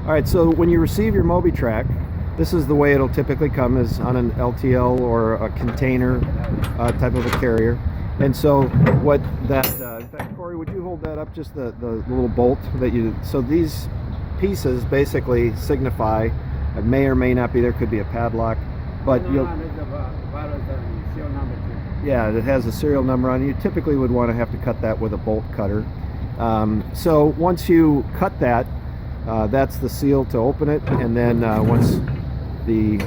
All right, so when you receive your Mobitrac, this is the way it'll typically come, is on an LTL or a container type of a carrier. And so what that, in fact, Corey, would you hold that up, just the little bolt that you, so these pieces basically signify, it may or may not be, there could be a padlock, but yeah, it has a serial number on it. You typically would want to have to cut that with a bolt cutter. So once you cut that, that's the seal to open it, and then once the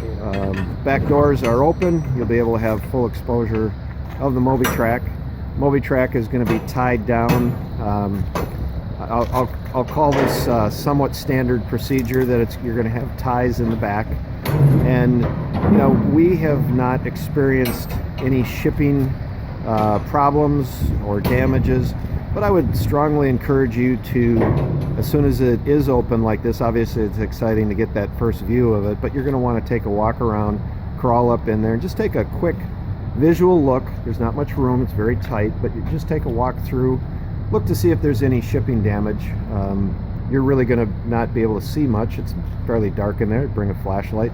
back doors are open, you'll be able to have full exposure of the Mobitrac. Mobitrac is going to be tied down. I'll call this somewhat standard procedure, that you're going to have ties in the back. And you know, we have not experienced any shipping problems or damages, but I would strongly encourage you to, as soon as it is open like this, obviously it's exciting to get that first view of it, but you're going to want to take a walk around, crawl up in there, and just take a quick visual look. There's not much room, it's very tight, but you just take a walk through, look to see if there's any shipping damage. You're really going to not be able to see much. It's fairly dark in there. Bring a flashlight.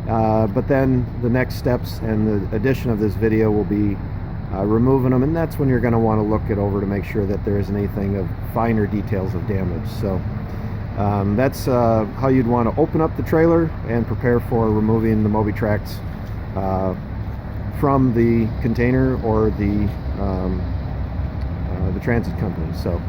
But then the next steps and the addition of this video will be removing them, and that's when you're going to want to look it over to make sure that there isn't anything of finer details of damage. So that's how you'd want to open up the trailer and prepare for removing the Mobitracs from the container or the transit company. So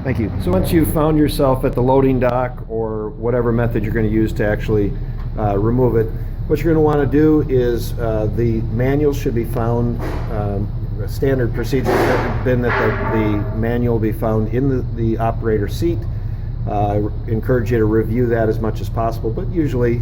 thank you. So once you've found yourself at the loading dock, or whatever method you're going to use to actually remove it, what you're going to want to do is the manual should be found. A standard procedure has been that the manual be found in the operator seat. I encourage you to review that as much as possible, but usually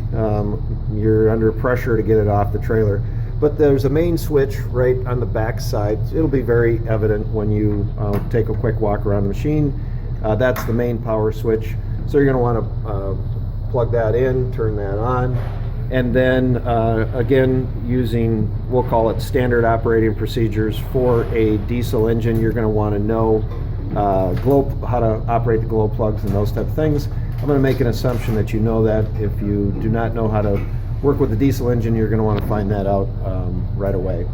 you're under pressure to get it off the trailer. But there's a main switch right on the back side. It'll be very evident when you take a quick walk around the machine. That's the main power switch. So you're going to want to plug that in, turn that on, and then again, using, we'll call it standard operating procedures for a diesel engine, you're going to want to know how to operate the glow plugs and those type of things. I'm going to make an assumption that you know that. If you do not know how to work with the diesel engine, you're going to want to find that out right away.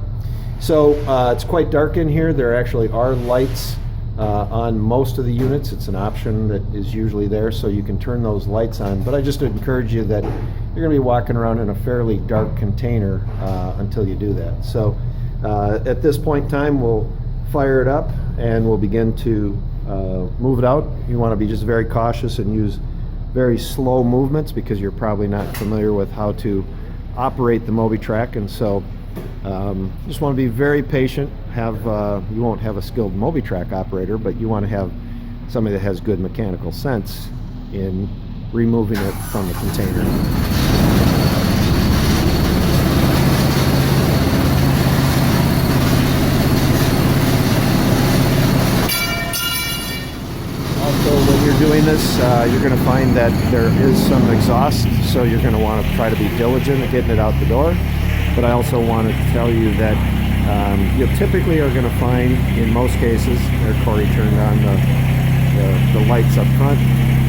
So it's quite dark in here. There actually are lights on most of the units. It's an option that is usually there, so you can turn those lights on, but I just encourage you that you're going to be walking around in a fairly dark container until you do that. So at this point in time, we'll fire it up and we'll begin to move it out. You want to be just very cautious and use very slow movements, because you're probably not familiar with how to operate the Mobitrac, and so just want to be very patient. You won't have a skilled Mobitrac operator, but you want to have somebody that has good mechanical sense in removing it from the container. When you're doing this, you're going to find that there is some exhaust, so you're going to want to try to be diligent at getting it out the door. But I also want to tell you that you typically are going to find, in most cases, there Corey turned on the lights up front,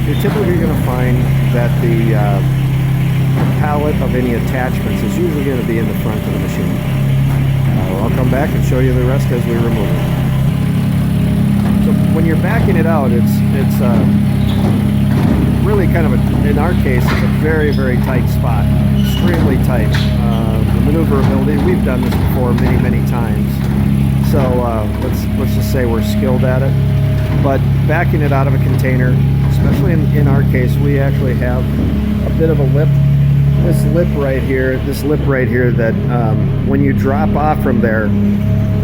you're typically going to find that the pallet of any attachments is usually going to be in the front of the machine. I'll come back and show you the rest as we remove it. So when you're backing it out, it's really kind of in our case, it's a very, very tight spot, extremely tight. The maneuverability, we've done this before many times, so let's just say we're skilled at it. But backing it out of a container, especially in our case, we actually have a bit of a lip. This lip right here, that when you drop off from there,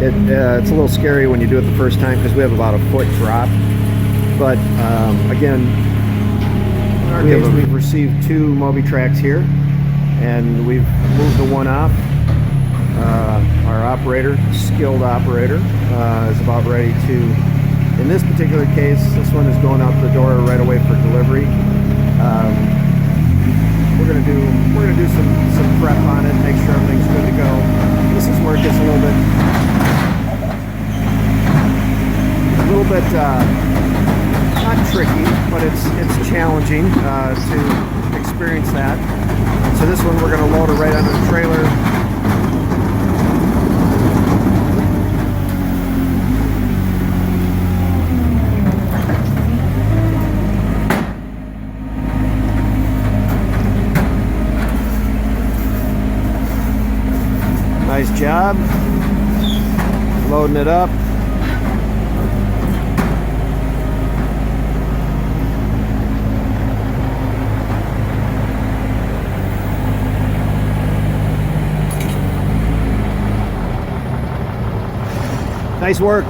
it's a little scary when you do it the first time, because we have about a foot drop. But again, in our case, we've received 2 Mobitracs here, and we've moved the one off. Our operator, skilled operator, is about ready to, in this particular case, this one is going out the door right away for delivery. We're gonna do some prep on it, make sure everything's good to go. This is where it gets a little bit not not tricky, but it's challenging to experience that. So this one we're going to load it right onto the trailer. Nice job. Loading it up. Nice work.